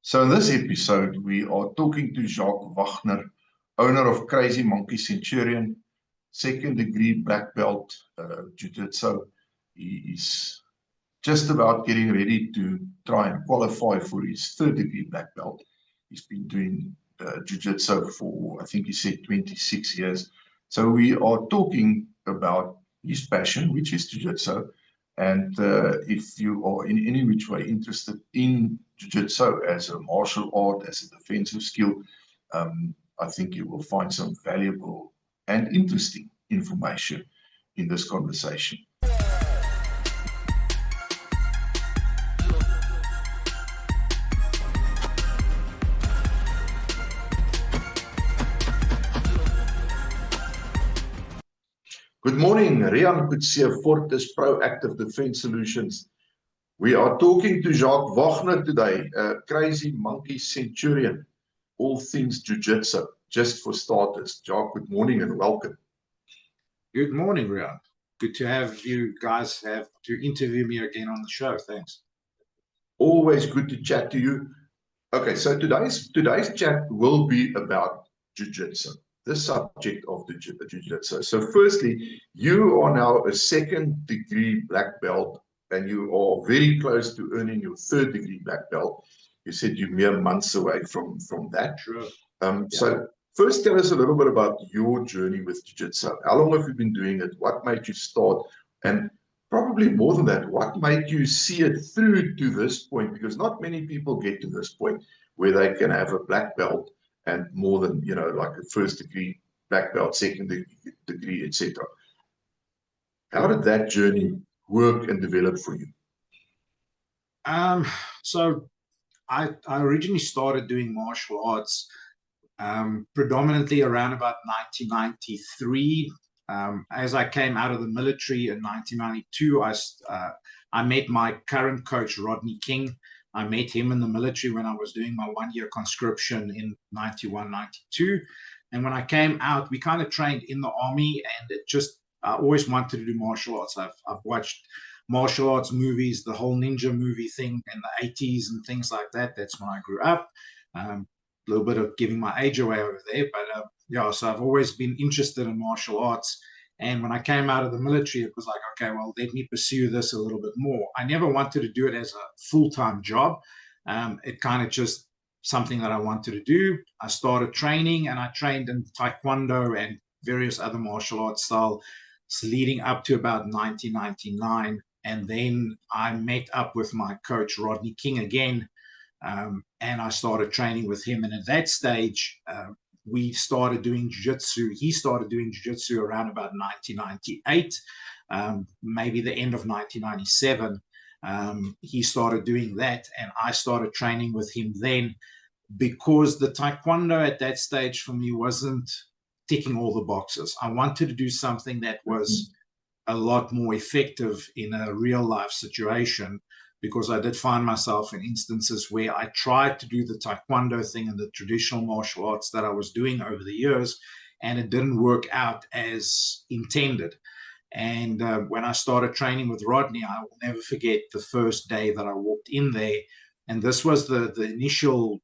So in this episode, we are talking to Jacques Wagner, owner of Crazy Monkey Centurion, second degree black belt Jiu-Jitsu. He is just about getting ready to try and qualify for his third degree black belt. He's been doing Jiu-Jitsu for, I think he said 26 years. So we are talking about his passion, which is Jiu-Jitsu. And if you are in any which way interested in Jiu-Jitsu as a martial art, as a defensive skill, I think you will find some valuable and interesting information in this conversation. Good morning, Rian Kutsia, Fortis Proactive Defense Solutions. We are talking to Jacques Wagner today, Crazy Monkey Centurion, all things Jiu-Jitsu, just for starters. Jacques, good morning and welcome. Good morning, Rian. Good to have you guys have to interview me again on the show. Thanks. Always good to chat to you. Okay, so today's chat will be about Jiu-Jitsu, the subject of the Jiu-Jitsu. So firstly, you are now a second degree black belt and you are very close to earning your third degree black belt. You said you're mere months away from that. Sure. So first tell us a little bit about your journey with Jiu-Jitsu. How long have you been doing it? What made you start? And probably more than that, what made you see it through to this point? Because not many people get to this point where they can have a black belt and more than, like a first degree black belt, second degree, etc. How did that journey work and develop for you? So I originally started doing martial arts predominantly around about 1993. As I came out of the military in 1992, I met my current coach, Rodney King. I met him in the military when I was doing my one-year conscription in 91, 92. And when I came out, we kind of trained in the army, and I always wanted to do martial arts. I've watched martial arts movies, the whole ninja movie thing in the 80s and things like that. That's when I grew up. A little bit of giving my age away over there, but so I've always been interested in martial arts. And when I came out of the military, it was like, okay, well, let me pursue this a little bit more. I never wanted to do it as a full-time job. It kind of just something that I wanted to do. I started training, and I trained in Taekwondo and various other martial arts styles leading up to about 1999. And then I met up with my coach, Rodney King, again, and I started training with him. And at that stage, we started doing Jiu-Jitsu. He started doing Jiu-Jitsu around about 1998, maybe the end of 1997. He started doing that, and I started training with him then, because the Taekwondo at that stage for me wasn't ticking all the boxes. I wanted to do something that was a lot more effective in a real life situation, because I did find myself in instances where I tried to do the Taekwondo thing and the traditional martial arts that I was doing over the years, and it didn't work out as intended. And when I started training with Rodney, I will never forget the first day that I walked in there. And this was the initial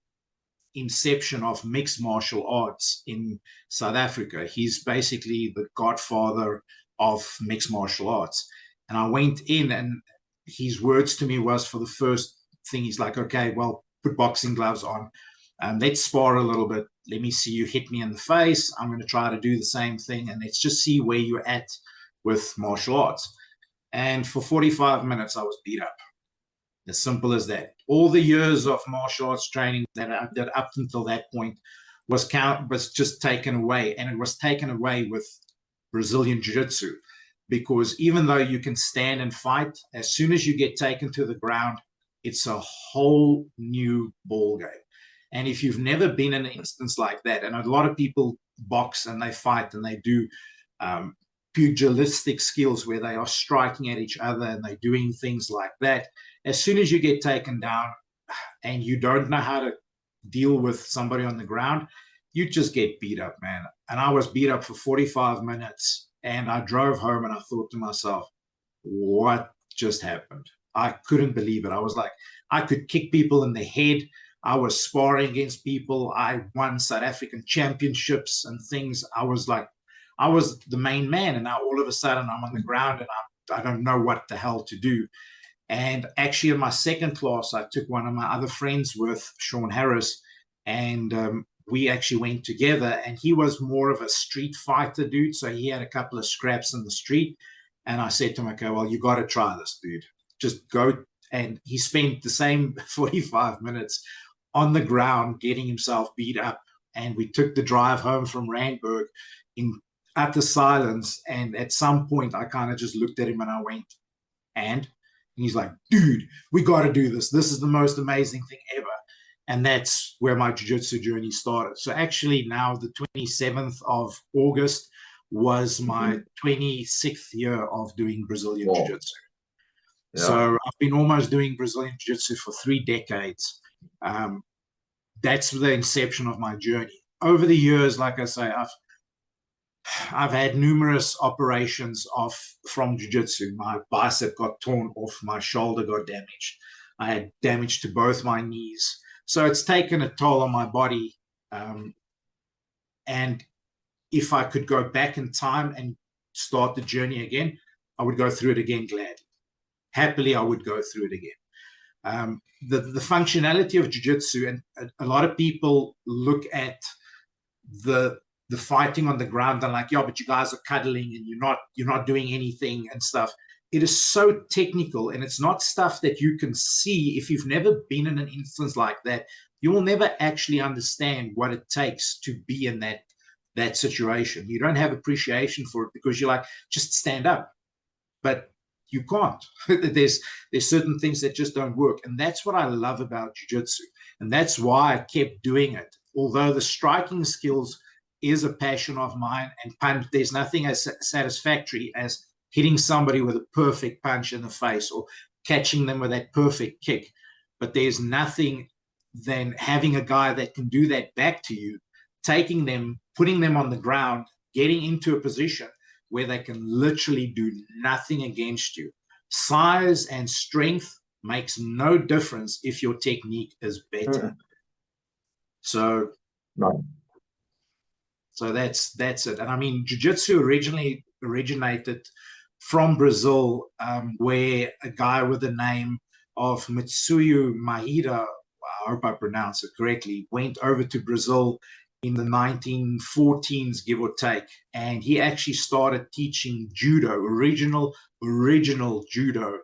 inception of mixed martial arts in South Africa. He's basically the godfather of mixed martial arts. And I went in, and his words to me was, for the first thing, he's like, okay, well, put boxing gloves on. Let's spar a little bit. Let me see you hit me in the face. I'm going to try to do the same thing, and let's just see where you're at with martial arts. And for 45 minutes, I was beat up. As simple as that. All the years of martial arts training that I did up until that point was just taken away. And it was taken away with Brazilian Jiu-Jitsu. Because even though you can stand and fight, as soon as you get taken to the ground, it's a whole new ball game. And if you've never been in an instance like that, and a lot of people box and they fight and they do pugilistic skills where they are striking at each other and they're doing things like that, as soon as you get taken down and you don't know how to deal with somebody on the ground, you just get beat up, man. And I was beat up for 45 minutes. And I drove home and I thought to myself, what just happened? I couldn't believe it. I was like, I could kick people in the head. I was sparring against people. I won South African championships and things. I was the main man. And now all of a sudden I'm on the ground and I don't know what the hell to do. And actually in my second class, I took one of my other friends with, Sean Harris, and we actually went together, and he was more of a street fighter dude. So he had a couple of scraps in the street. And I said to him, okay, well, you got to try this, dude. Just go. And he spent the same 45 minutes on the ground getting himself beat up. And we took the drive home from Randburg in utter silence. And at some point, I kind of just looked at him and I went, and he's like, dude, we got to do this. This is the most amazing thing ever. And that's where my jiu-jitsu journey started. So actually now the 27th of August was my 26th year of doing Brazilian jiu-jitsu. Yeah. So I've been almost doing Brazilian jiu-jitsu for 3 decades. That's the inception of my journey. Over the years, like I say, I've had numerous operations from jiu-jitsu. My bicep got torn off, my shoulder got damaged. I had damage to both my knees. So it's taken a toll on my body. And if I could go back in time and start the journey again, I would go through it again gladly. Happily, I would go through it again. The functionality of jiu-jitsu, and a lot of people look at the fighting on the ground and like, yeah, but you guys are cuddling and you're not doing anything and stuff. It is so technical, and it's not stuff that you can see. If you've never been in an instance like that, you will never actually understand what it takes to be in that situation. You don't have appreciation for it because you're like, just stand up. But you can't. There's certain things that just don't work. And that's what I love about jiu-jitsu. And that's why I kept doing it. Although the striking skills is a passion of mine, and there's nothing as satisfactory as hitting somebody with a perfect punch in the face or catching them with that perfect kick. But there's nothing than having a guy that can do that back to you, taking them, putting them on the ground, getting into a position where they can literally do nothing against you. Size and strength makes no difference if your technique is better. So, no. So that's it. And I mean, jiu-jitsu originally originated from Brazil, where a guy with the name of Mitsuyo Maeda, I hope I pronounce it correctly, went over to Brazil in the 1914s, give or take. And he actually started teaching judo, original judo,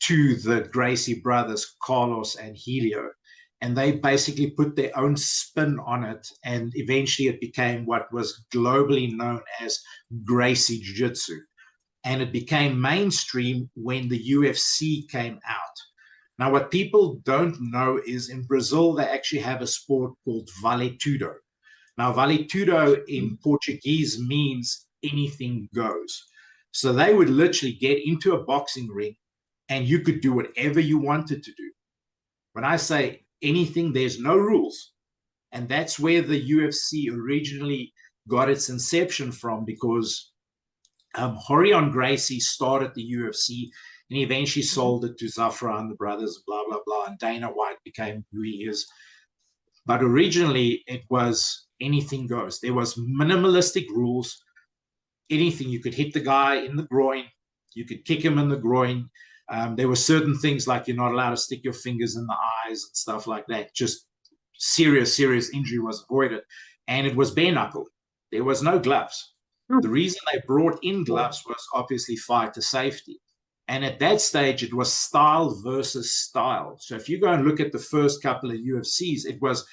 to the Gracie brothers, Carlos and Helio. And they basically put their own spin on it. And eventually it became what was globally known as Gracie Jiu-Jitsu. And it became mainstream when the UFC came out. Now, what people don't know is in Brazil, they actually have a sport called vale tudo. Now, vale tudo in Portuguese means anything goes. So they would literally get into a boxing ring and you could do whatever you wanted to do. When I say anything, there's no rules. And that's where the UFC originally got its inception from, because Rorion Gracie started the UFC and he eventually sold it to Zafra and the brothers, blah, blah, blah. And Dana White became who he is. But originally it was anything goes. There was minimalistic rules. Anything, you could hit the guy in the groin. You could kick him in the groin. There were certain things like you're not allowed to stick your fingers in the eyes and stuff like that. Just serious injury was avoided. And it was bare knuckle. There was no gloves. The reason they brought in gloves was obviously fighter safety. And at that stage, it was style versus style. So if you go and look at the first couple of UFCs, it was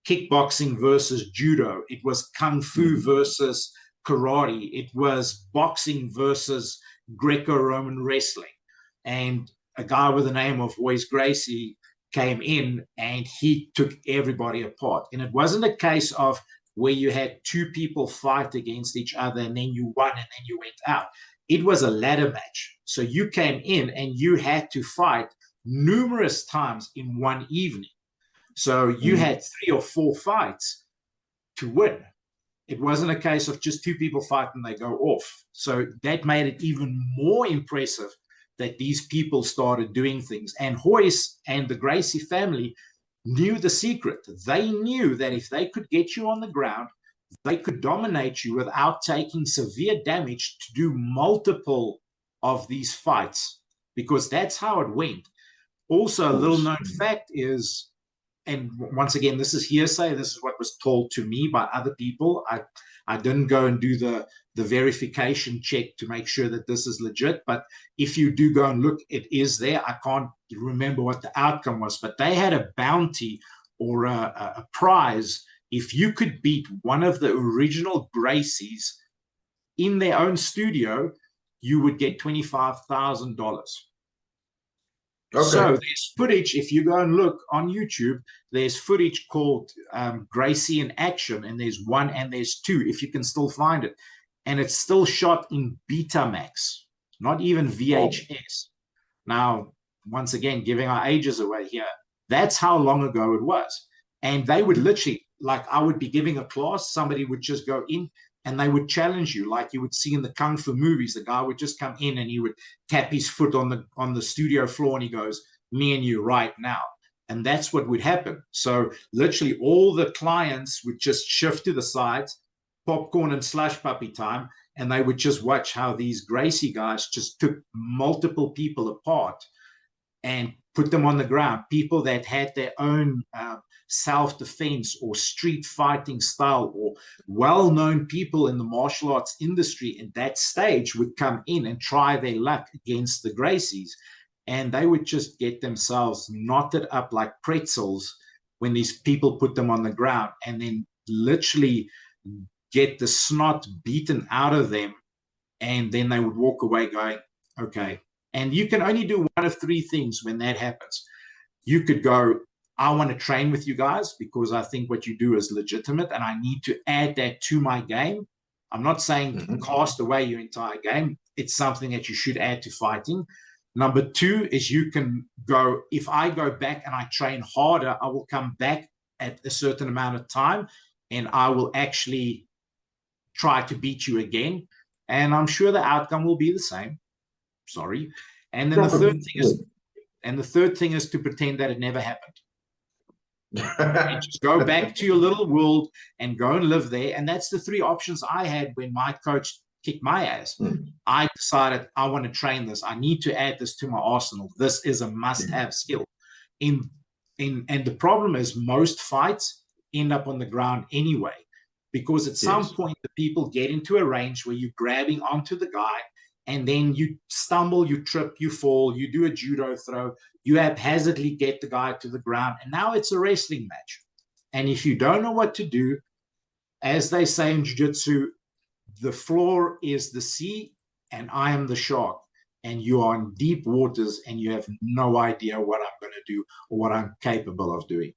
kickboxing versus judo. It was kung fu versus karate. It was boxing versus Greco-Roman wrestling. And a guy with the name of Royce Gracie came in and he took everybody apart. And it wasn't a case of where you had two people fight against each other and then you won and then you went out. It was a ladder match. So you came in and you had to fight numerous times in one evening. So you had 3 or 4 fights to win. It wasn't a case of just 2 people fight and they go off. So that made it even more impressive that these people started doing things. And Royce and the Gracie family knew the secret. They knew that if they could get you on the ground, they could dominate you without taking severe damage to do multiple of these fights, because that's how it went. Also, a little known fact is, and once again, this is hearsay, this is what was told to me by other people. I didn't go and do the verification check to make sure that this is legit, but if you do go and look, it is there. I can't remember what the outcome was, but they had a bounty or a prize if you could beat one of the original Gracies in their own studio. You would get $25,000. Okay. So there's footage, if you go and look on YouTube, there's footage called Gracie in Action, and there's 1 and there's 2, if you can still find it. And it's still shot in Betamax, not even VHS. Now, once again, giving our ages away here, that's how long ago it was. And they would literally, like I would be giving a class, somebody would just go in and they would challenge you, like you would see in the Kung Fu movies. The guy would just come in and he would tap his foot on the studio floor and he goes, "Me and you right now." And that's what would happen. So literally all the clients would just shift to the side, popcorn and slush puppy time, and they would just watch how these Gracie guys just took multiple people apart and put them on the ground. People that had their own self-defense or street fighting style, or well-known people in the martial arts industry at that stage would come in and try their luck against the Gracies, and they would just get themselves knotted up like pretzels when these people put them on the ground, and then literally get the snot beaten out of them, and then they would walk away going, okay. And you can only do one of 3 things when that happens. You could go, I want to train with you guys because I think what you do is legitimate and I need to add that to my game. I'm not saying cast away your entire game. It's something that you should add to fighting. Number 2 is you can go, if I go back and I train harder, I will come back at a certain amount of time and I will actually try to beat you again. And I'm sure the outcome will be the same. Sorry. And then the third thing is to pretend that it never happened. And just go back to your little world and go and live there. And that's the 3 options I had when my coach kicked my ass. I decided I want to train this. I need to add this to my arsenal. This is a must-have skill. And the problem is most fights end up on the ground anyway, because at some point the people get into a range where you're grabbing onto the guy, and then you stumble, you trip, you fall, you do a judo throw, you haphazardly get the guy to the ground, and now it's a wrestling match. And if you don't know what to do, as they say in Jiu-Jitsu, the floor is the sea and I am the shark, and you are in deep waters and you have no idea what I'm going to do or what I'm capable of doing.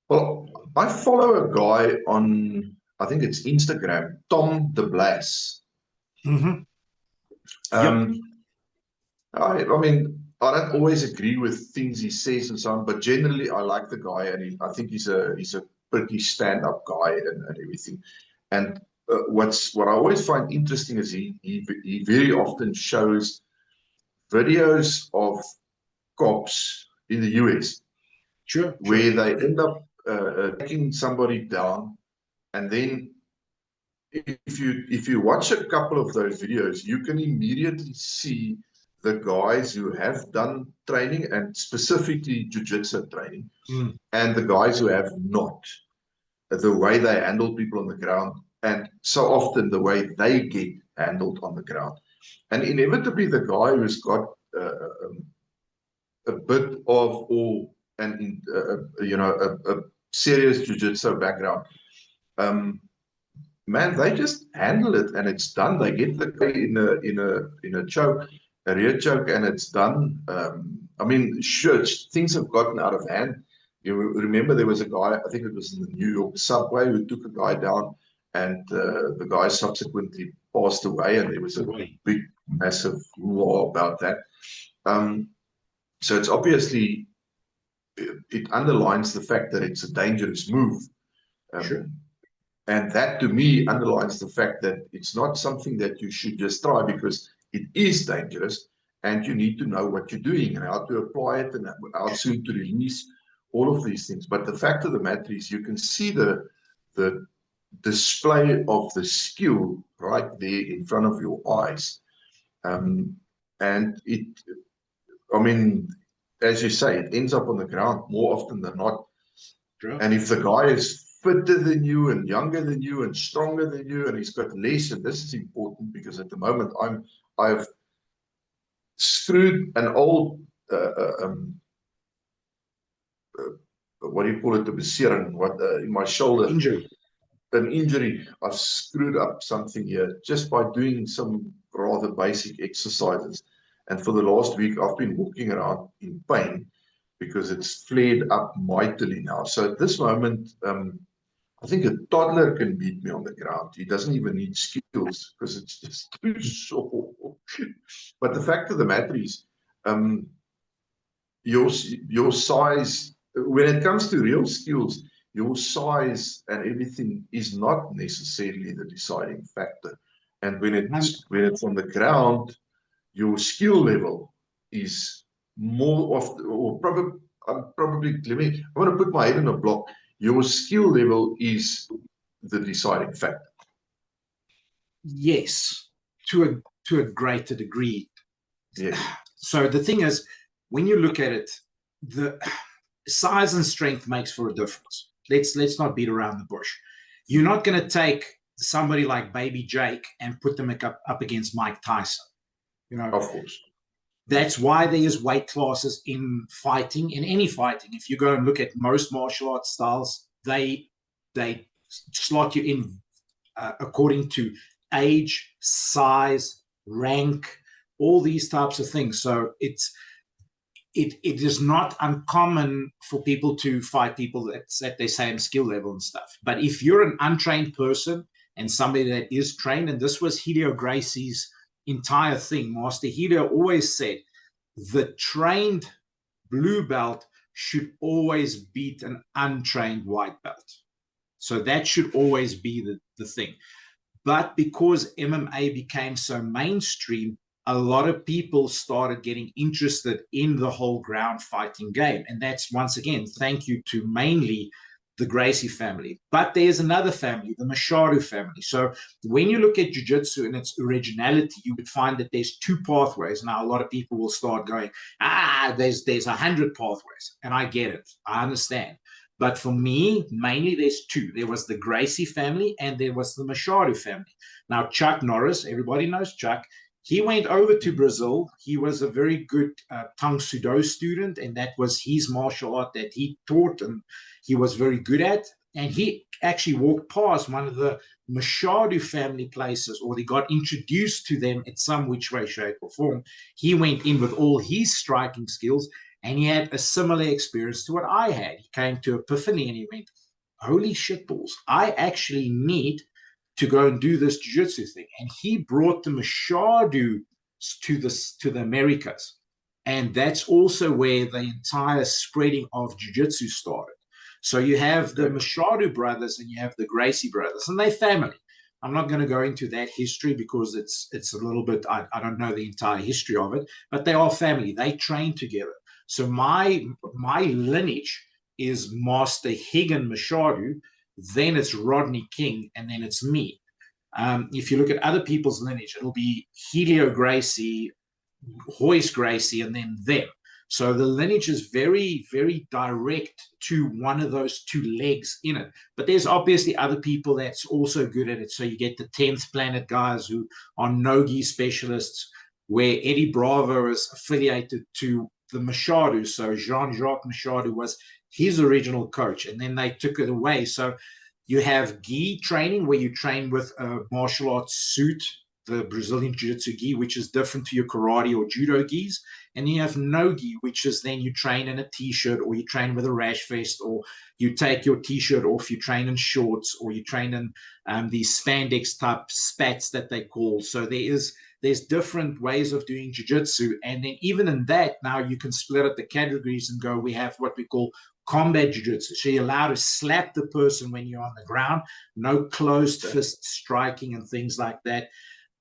Well, I follow a guy on, I think it's Instagram, Tom de Blas. I mean, I don't always agree with things he says and so on, but generally I like the guy, and I think he's a pretty stand-up guy and everything. And what I always find interesting is he very often shows videos of cops in the US, where they end up taking somebody down, and then if you watch a couple of those videos, you can immediately see the guys who have done training, and specifically jiu-jitsu training, and the guys who have not. The way they handle people on the ground, and so often the way they get handled on the ground. And inevitably the guy who's got a bit of all, and a serious jiu-jitsu background, man, they just handle it and it's done. They get the guy in a choke, a rear choke, and it's done. I mean, sure, things have gotten out of hand. You remember there was a guy, I think it was in the New York subway, who took a guy down, and the guy subsequently passed away, and there was a big, massive law about that. So it's obviously, it underlines the fact that it's a dangerous move. And that, to me, underlines the fact that it's not something that you should just try, because it is dangerous. and you need to know what you're doing and how to apply it and how soon to release, all of these things. But the fact of the matter is, you can see the display of the skill right there in front of your eyes. And it, I mean, as you say, it ends up on the ground more often than not. Sure. And if the guy is fitter than you and younger than you and stronger than you, and he's got less, and this is important because at the moment I've screwed an old what do you call it, a besering, in my shoulder, Injury. an injury. I've screwed up something here just by doing some rather basic exercises, and for the last week I've been walking around in pain because it's flared up mightily now. So at this moment, I think a toddler can beat me on the ground. He doesn't even need skills because it's just too sore. But the fact of the matter is, your size, when it comes to real skills, your size and everything is not necessarily the deciding factor. And when it's on the ground, your skill level is more of, or probably, I'm going to put my head in a block. Your skill level is the deciding factor. Yes, to a greater degree. Yeah. So the thing is, when you look at it, the size and strength makes for a difference. Let's not beat around the bush. You're not going to take somebody like Baby Jake and put them up against Mike Tyson. You know, Of course. That's why there is weight classes in fighting, in any fighting. If you go and look at most martial arts styles, they slot you in according to age, size, rank, all these types of things. So it is not uncommon for people to fight people that's at their same skill level and stuff. But if you're an untrained person and somebody that is trained, and this was Helio Gracie's entire thing, Master Helio always said, the trained blue belt should always beat an untrained white belt. So that should always be the thing. But because MMA became so mainstream, a lot of people started getting interested in the whole ground fighting game. And that's, once again, thank you to mainly the Gracie family. But there's another family, the Machado family. So when you look at Jiu-Jitsu and its originality, you would find that there's two pathways. Now, a lot of people will start going, there's 100 pathways. And I get it. I understand. But for me, mainly there's two. There was the Gracie family and there was the Machado family. Now, Chuck Norris, everybody knows Chuck. He went over to Brazil. He was a very good Tang Soo Do student, and that was his martial art that he taught and he was very good at. And he actually walked past one of the Machado family places, or they got introduced to them in some which way, shape, or form. He went in with all his striking skills, and he had a similar experience to what I had. He came to Epiphany and he went, holy shit balls, I actually need to go and do this jiu-jitsu thing. And he brought the Machado to the Americas. And that's also where the entire spreading of jiu-jitsu started. So you have the Machado brothers and you have the Gracie brothers, and they're family. I'm not going to go into that history because it's a little bit, I don't know the entire history of it, but they are family. They train together. So my lineage is Master Higgin Machado, then it's Rodney King, and then it's me. If you look at other people's lineage, it'll be Helio Gracie, Royce Gracie, and then them. So the lineage is very, very direct to one of those two legs in it. But there's obviously other people that's also good at it. So you get the 10th Planet guys who are no-gi specialists, where Eddie Bravo is affiliated to the Machado. So Jean-Jacques Machado was his original coach, and then they took it away. So you have gi training, where you train with a martial arts suit, the Brazilian Jiu-Jitsu gi, which is different to your karate or judo gis. And you have no-gi, which is then you train in a T-shirt, or you train with a rash vest, or you take your T-shirt off, you train in shorts, or you train in these spandex type spats that they call. So there's different ways of doing jiu-jitsu. And then even in that, now you can split up the categories and go, we have what we call combat jiu-jitsu. So you're allowed to slap the person when you're on the ground, no closed fist striking and things like that.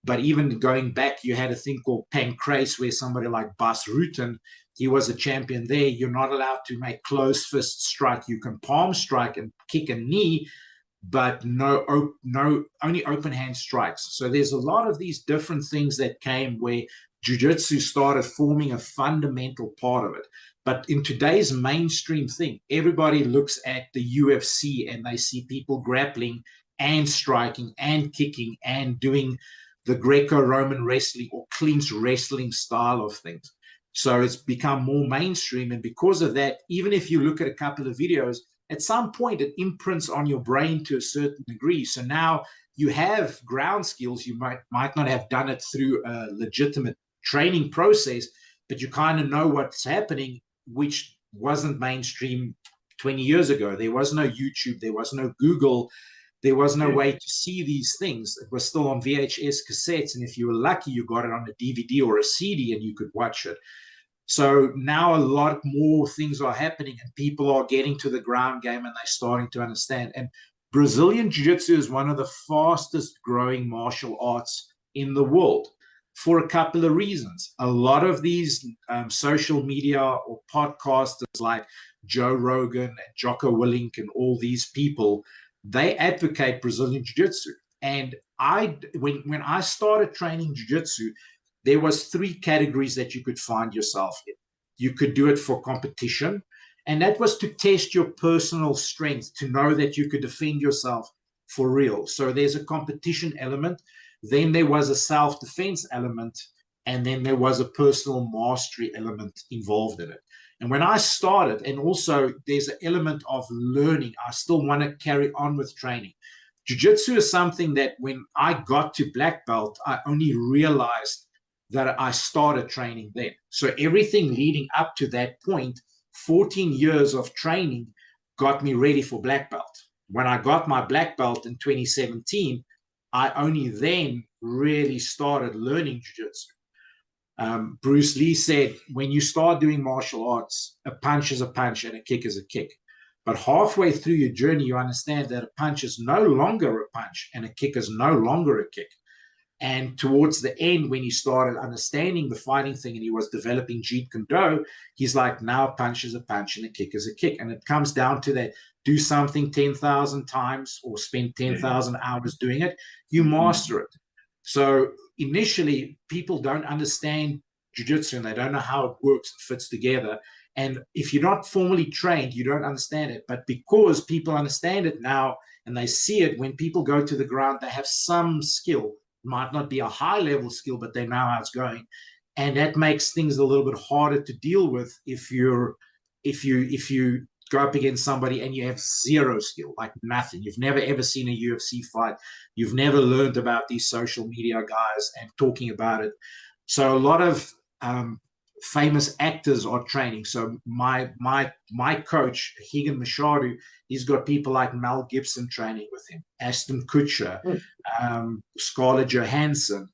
But even going back, you had a thing called pancrase, where somebody like Bas Rutten, he was a champion there. You're not allowed to make closed fist strike. You can palm strike and kick a knee, but no, only open hand strikes. So there's a lot of these different things that came where jiu-jitsu started forming a fundamental part of it. But in today's mainstream thing, everybody looks at the UFC and they see people grappling and striking and kicking and doing the Greco-Roman wrestling or clinch wrestling style of things. So it's become more mainstream. And because of that, even if you look at a couple of videos, at some point it imprints on your brain to a certain degree. So now you have ground skills. You might not have done it through a legitimate training process, but you kind of know what's happening, which wasn't mainstream 20 years ago. There was no YouTube. There was no Google. There was no way to see these things. It was still on VHS cassettes. And if you were lucky, you got it on a DVD or a CD and you could watch it. So now a lot more things are happening and people are getting to the ground game and they're starting to understand. And Brazilian Jiu-Jitsu is one of the fastest growing martial arts in the world for a couple of reasons. A lot of these social media or podcasters like Joe Rogan and Jocko Willink and all these people, they advocate Brazilian Jiu-Jitsu. And when I started training Jiu-Jitsu, there was 3 categories that you could find yourself in. You could do it for competition, and that was to test your personal strength, to know that you could defend yourself for real. So there's a competition element, then there was a self-defense element, and then there was a personal mastery element involved in it. And when I started, and also there's an element of learning, I still want to carry on with training. Jiu-Jitsu is something that when I got to black belt, I only realized that I started training then. So everything leading up to that point, 14 years of training, got me ready for black belt. When I got my black belt in 2017, I only then really started learning jiu-jitsu. Bruce Lee said, when you start doing martial arts, a punch is a punch and a kick is a kick. But halfway through your journey, you understand that a punch is no longer a punch and a kick is no longer a kick. And towards the end, when he started understanding the fighting thing and he was developing Jeet Kune Do, he's like, now a punch is a punch and a kick is a kick. And it comes down to that. Do something 10,000 times or spend 10,000 hours doing it, you master it. So initially, people don't understand jiu-jitsu and they don't know how it works and fits together. And if you're not formally trained, you don't understand it. But because people understand it now and they see it, when people go to the ground, they have some skill. Might not be a high level skill, but they know how it's going. And that makes things a little bit harder to deal with if you go up against somebody and you have zero skill, like nothing. You've never ever seen a UFC fight. You've never learned about these social media guys and talking about it. So a lot of famous actors are training. So my coach, Higan Machado, he's got people like Mel Gibson training with him, Ashton Kutcher, Scarlett Johansson,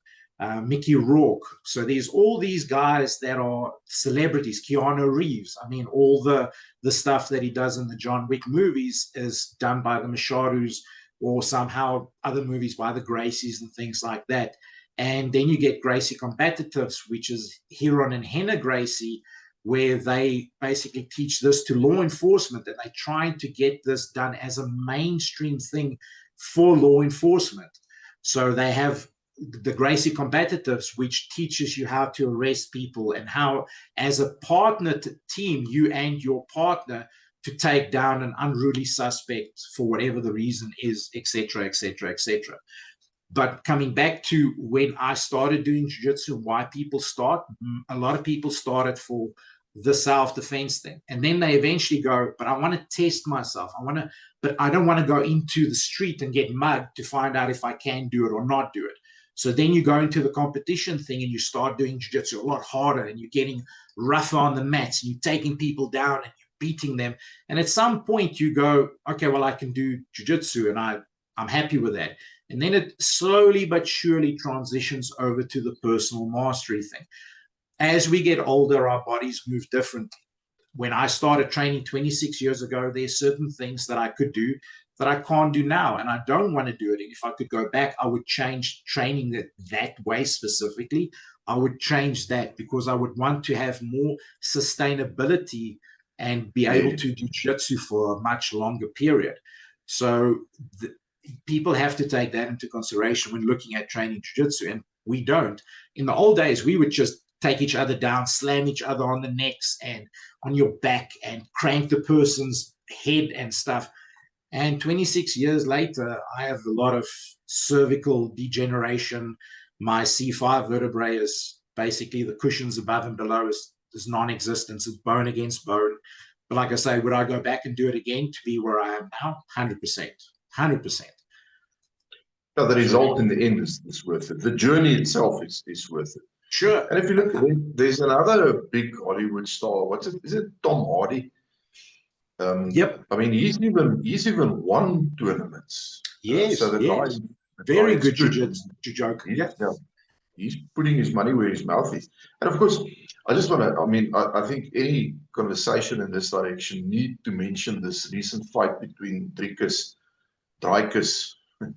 Mickey Rourke. So there's all these guys that are celebrities, Keanu Reeves. I mean, all the stuff that he does in the John Wick movies is done by the Machados or somehow other movies by the Gracies and things like that. And then you get Gracie Combatives, which is Hiron and Henna Gracie, where they basically teach this to law enforcement, and they're trying to get this done as a mainstream thing for law enforcement. So they have the Gracie Combatives, which teaches you how to arrest people and how, as a partner team, you and your partner, to take down an unruly suspect for whatever the reason is, etc., etc., etc. But coming back to when I started doing jiu-jitsu, why people start, a lot of people started for the self-defense thing. And then they eventually go, but I want to test myself. But I don't want to go into the street and get mugged to find out if I can do it or not do it. So then you go into the competition thing and you start doing jiu-jitsu a lot harder and you're getting rougher on the mats and you're taking people down and you're beating them. And at some point you go, okay, well, I can do jiu-jitsu and I'm happy with that. And then it slowly but surely transitions over to the personal mastery thing. As we get older, our bodies move differently. When I started training 26 years ago, there's certain things that I could do that I can't do now, and I don't want to do it. And if I could go back, I would change training that way specifically. I would change that because I would want to have more sustainability and be able to do jiu-jitsu for a much longer period. So people have to take that into consideration when looking at training jiu-jitsu, and we don't. In the old days, we would just take each other down, slam each other on the necks and on your back and crank the person's head and stuff. And 26 years later, I have a lot of cervical degeneration. My C5 vertebrae is basically the cushions above and below is non-existent. It's bone against bone. But like I say, would I go back and do it again to be where I am now? 100%. 100%. No, the result in the end is worth it. The journey itself is worth it. Sure. And if you look, there's another big Hollywood star. Is it Tom Hardy? Yep. I mean, he's even won tournaments. Yes. So the guy, very good jiu-jitsu. Yeah. He's putting his money where his mouth is. And of course, I just want to, I mean, I think any conversation in this direction need to mention this recent fight between Dricus and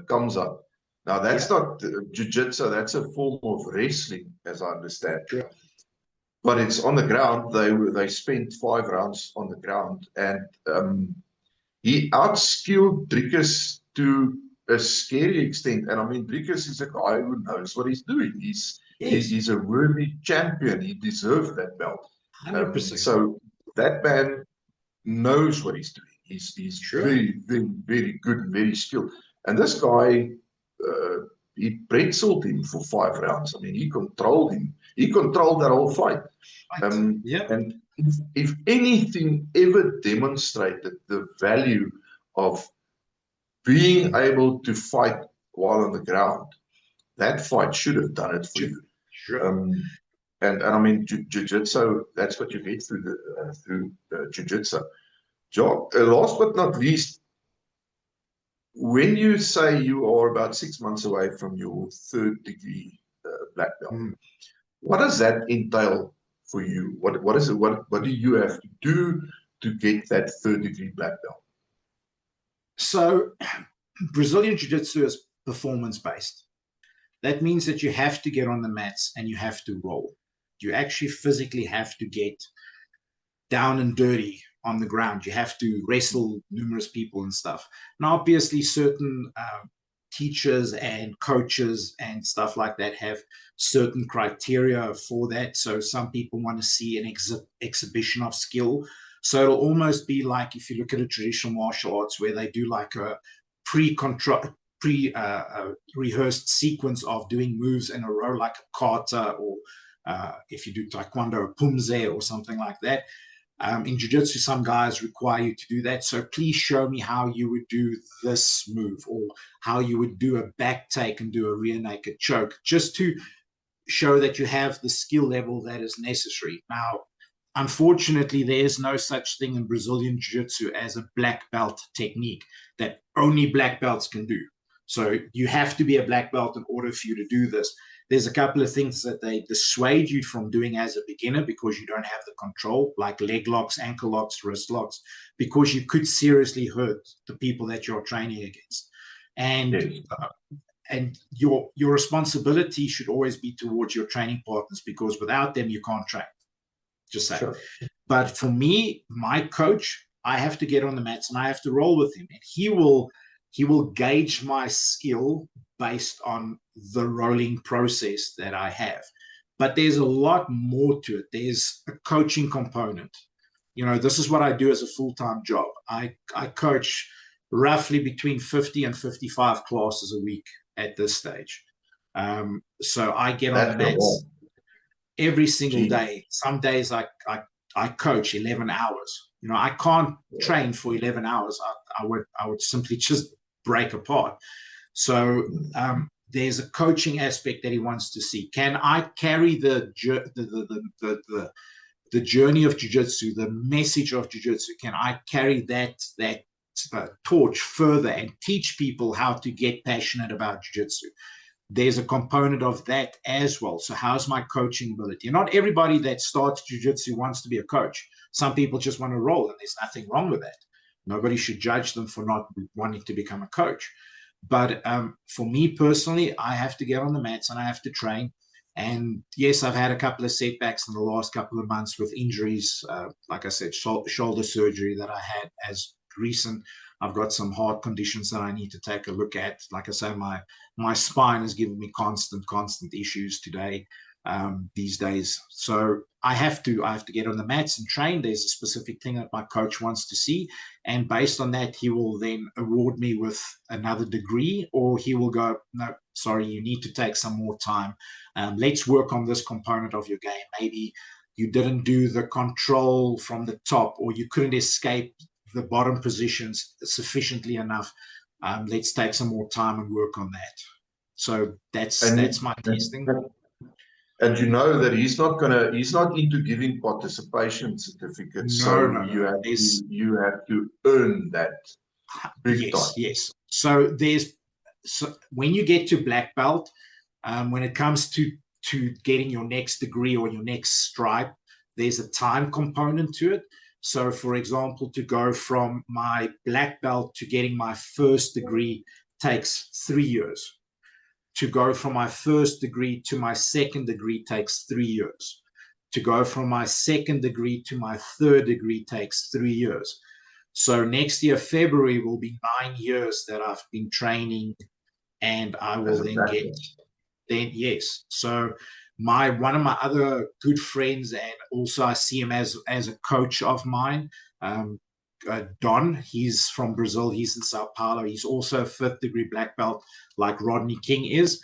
Kamza. Now, that's not jiu-jitsu, that's a form of wrestling, as I understand. Sure. But it's on the ground. They spent 5 rounds on the ground, and he outskilled Dricus to a scary extent. And I mean, Dricus is a guy who knows what he's doing. He's a worthy champion. He deserves that belt. 100%. So that man knows what he's doing. He's very, very, very good and very skilled. And this guy, he pretzeled him for 5 rounds. I mean, he controlled him. He controlled that whole fight. And if anything ever demonstrated the value of being able to fight while on the ground, that fight should have done it for you. Sure. And I mean, jiu-jitsu, that's what you get through jiu-jitsu. Last but not least, when you say you are about 6 months away from your 3rd degree black belt, what does that entail for you? What is it? What do you have to do to get that 3rd degree black belt? So, Brazilian Jiu-Jitsu is performance-based. That means that you have to get on the mats and you have to roll. You actually physically have to get down and dirty on the ground. You have to wrestle numerous people and stuff. Now, obviously, certain teachers and coaches and stuff like that have certain criteria for that. So some people want to see an exhibition of skill. So it'll almost be like if you look at a traditional martial arts where they do like a pre-rehearsed sequence of doing moves in a row, like a kata, or if you do taekwondo, a pumze or something like that. In jiu-jitsu, some guys require you to do that. So please show me how you would do this move, or how you would do a back take and do a rear naked choke, just to show that you have the skill level that is necessary. Now, unfortunately, there is no such thing in Brazilian jiu-jitsu as a black belt technique that only black belts can do. So you have to be a black belt in order for you to do this. There's a couple of things that they dissuade you from doing as a beginner because you don't have the control, like leg locks, ankle locks, wrist locks, because you could seriously hurt the people that you're training against. And and your responsibility should always be towards your training partners, because without them, you can't train. Just saying. Sure. But for me, my coach, I have to get on the mats and I have to roll with him. And he will gauge my skill based on the rolling process that I have. But there's a lot more to it. There's a coaching component. You know, this is what I do as a full-time job. I coach roughly between 50 and 55 classes a week at this stage. So I get on the mats every single day. Some days I coach 11 hours. You know, I can't train for 11 hours. I would simply just break apart. So there's a coaching aspect that he wants to see. Can I carry the journey of jiu-jitsu, the message of jiu-jitsu? Can I carry that torch further and teach people how to get passionate about jiu-jitsu? There's a component of that as well. So how's my coaching ability? And not everybody that starts jiu-jitsu wants to be a coach. Some people just want to roll, and there's nothing wrong with that. Nobody should judge them for not wanting to become a coach. But for me personally, I have to get on the mats and I have to train. And yes, I've had a couple of setbacks in the last couple of months with injuries. Like I said, shoulder surgery that I had as recent. I've got some heart conditions that I need to take a look at. Like I say, my spine is giving me constant issues today, these days. So I have to get on the mats and train. There's a specific thing that my coach wants to see, and based on that, he will then award me with another degree, or he will go, no, sorry, you need to take some more time. Let's work on this component of your game. Maybe you didn't do the control from the top, or you couldn't escape the bottom positions sufficiently enough. Let's take some more time and work on that. So that's my testing. And you know that he's not into giving participation certificates. No. You have to earn that big time. Yes. So when you get to black belt, when it comes to getting your next degree or your next stripe, there's a time component to it. So, for example, to go from my black belt to getting my first degree takes 3 years. To go from my first degree to my second degree takes 3 years. To go from my second degree to my third degree takes 3 years. So next year, February, will be 9 years that I've been training, and I will yes. So one of my other good friends, and also I see him as a coach of mine, Don, he's from Brazil. He's in Sao Paulo. He's also a 5th degree black belt, like Rodney King is.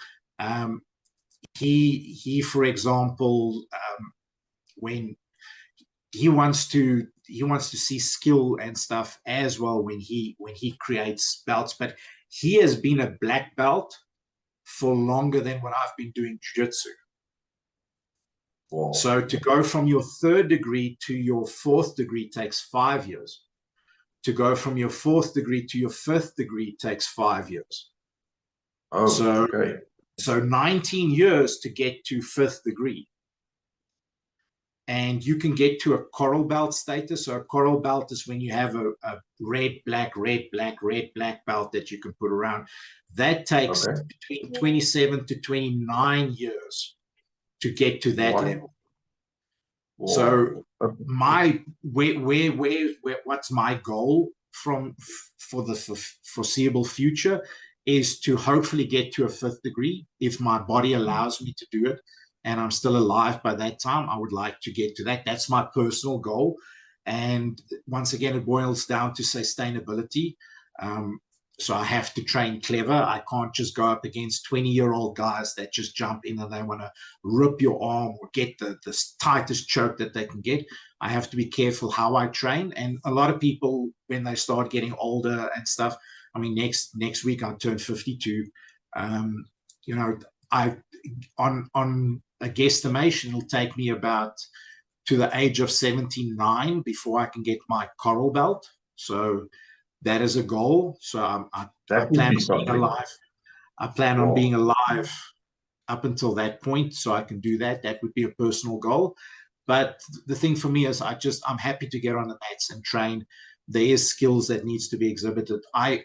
He, for example, when he wants to see skill and stuff as well when he creates belts, but he has been a black belt for longer than what I've been doing jiu-jitsu. Wow. So to go from your 3rd degree to your 4th degree takes 5 years. To go from your 4th degree to your 5th degree takes 5 years. Oh, okay. So 19 years to get to 5th degree. And you can get to a coral belt status. So a coral belt is when you have a red, black belt that you can put around. That takes between 27 to 29 years to get to that level. Wow. So what's my goal for the foreseeable future is to hopefully get to a 5th degree. If my body allows me to do it and I'm still alive by that time, I would like to get to that. That's my personal goal. And once again, it boils down to sustainability. So I have to train clever. I can't just go up against 20-year-old guys that just jump in and they want to rip your arm or get the tightest choke that they can get. I have to be careful how I train. And a lot of people, when they start getting older and stuff, I mean, next week I turn 52. On a guesstimation, it'll take me about to the age of 79 before I can get my coral belt. So that is a goal. So I plan on being alive. I plan on being alive up until that point, so I can do that. That would be a personal goal. But the thing for me is I'm happy to get on the mats and train. There is skills that needs to be exhibited. I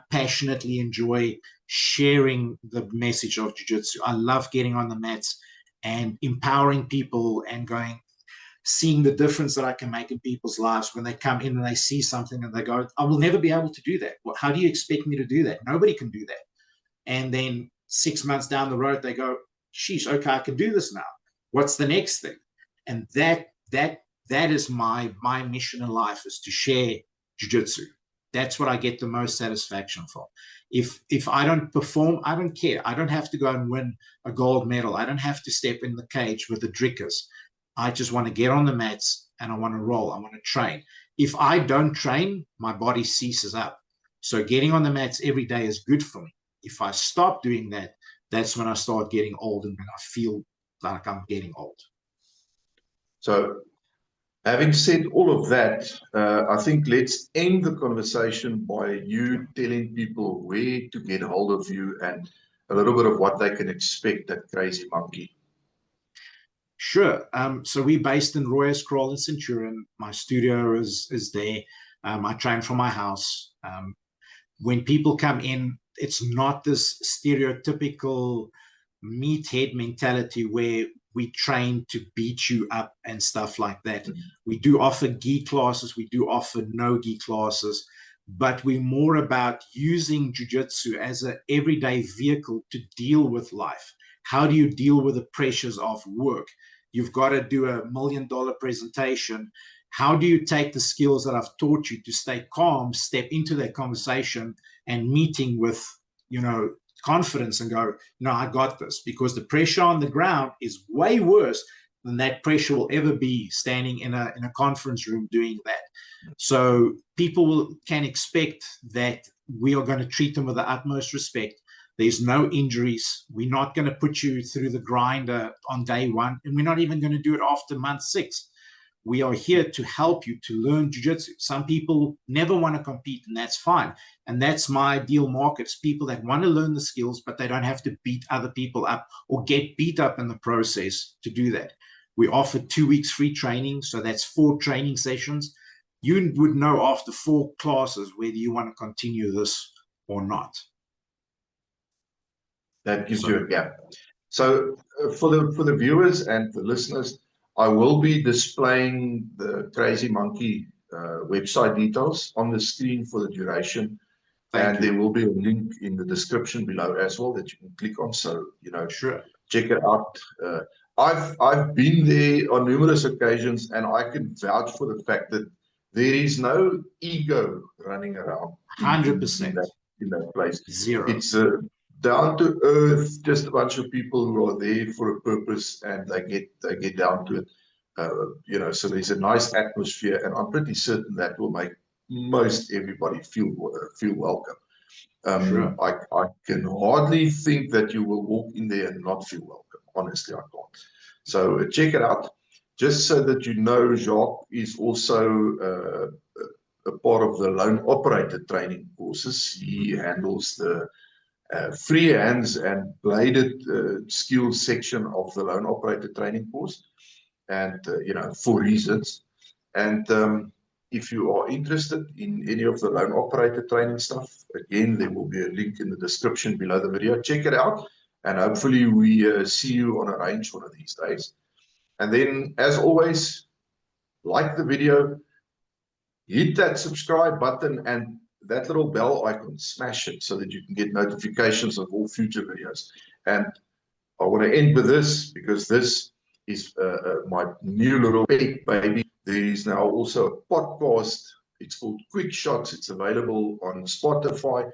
passionately enjoy sharing the message of jiu-jitsu. I love getting on the mats and empowering people and seeing the difference that I can make in people's lives when they come in and they see something and they go, I will never be able to do that. Well, how do you expect me to do that? Nobody can do that. And then 6 months down the road, they go, sheesh, okay, I can do this now. What's the next thing? And that is my mission in life, is to share jiu-jitsu. That's what I get the most satisfaction from. If I don't perform, I don't care. I don't have to go and win a gold medal. I don't have to step in the cage with the drickers. I just want to get on the mats and I want to roll. I want to train. If I don't train, my body ceases up. So getting on the mats every day is good for me. If I stop doing that, that's when I start getting old and when I feel like I'm getting old. So having said all of that, I think let's end the conversation by you telling people where to get hold of you and a little bit of what they can expect at Crazy Monkey. Sure. So we're based in Royerskraal in Centurion. My studio is there. I train from my house. When people come in, it's not this stereotypical meathead mentality where we train to beat you up and stuff like that. We do offer gi classes, we do offer no gi classes, but we're more about using jiu-jitsu as an everyday vehicle to deal with life. How do you deal with the pressures of work? You've got to do $1 million presentation. How do you take the skills that I've taught you to stay calm, step into that conversation and meeting with, confidence and go, I got this? Because the pressure on the ground is way worse than that pressure will ever be standing in a conference room doing that. So people can expect that we are going to treat them with the utmost respect. There's no injuries. We're not going to put you through the grinder on day one, and we're not even going to do it after month 6. We are here to help you to learn jiu-jitsu. Some people never want to compete, and that's fine. And that's my ideal market. It's people that want to learn the skills, but they don't have to beat other people up or get beat up in the process to do that. We offer 2 weeks free training, so that's 4 training sessions. You would know after 4 classes whether you want to continue this or not. That gives you a gap. So for the viewers and the listeners, I will be displaying the Crazy Monkey website details on the screen for the duration. There will be a link in the description below as well that you can click on. So, sure, check it out. I've been there on numerous occasions, and I can vouch for the fact that there is no ego running around 100% in that place. Zero. It's down to earth, just a bunch of people who are there for a purpose, and they get down to it. So there's a nice atmosphere, and I'm pretty certain that will make most everybody feel welcome. Sure. I can hardly think that you will walk in there and not feel welcome. Honestly, I can't. So check it out. Just so that you know, Jacques is also a part of the loan operator training courses. He handles the free hands and bladed skills section of the loan operator training course, and for reasons. And if you are interested in any of the loan operator training stuff, again, there will be a link in the description below the video. Check it out, and hopefully we see you on a range one of these days. And then, as always, like the video, hit that subscribe button and that little bell icon, smash it so that you can get notifications of all future videos. And I want to end with this, because this is my new little pet baby. There is now also a podcast. It's called Quick Shots. It's available on Spotify.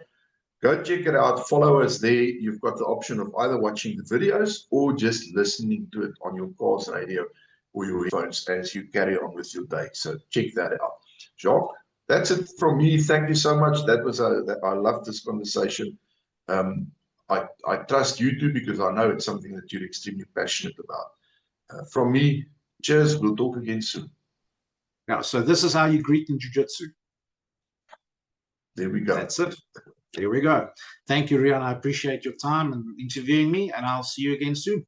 Go check it out. Follow us there. You've got the option of either watching the videos or just listening to it on your car's radio or your phones as you carry on with your day. So check that out. Jacques, that's it from me. Thank you so much. I love this conversation. I trust you too, because I know it's something that you're extremely passionate about. From me, cheers. We'll talk again soon. Now, so this is how you greet in jiu-jitsu. There we go. That's it. There we go. Thank you, Rian. I appreciate your time and interviewing me, and I'll see you again soon.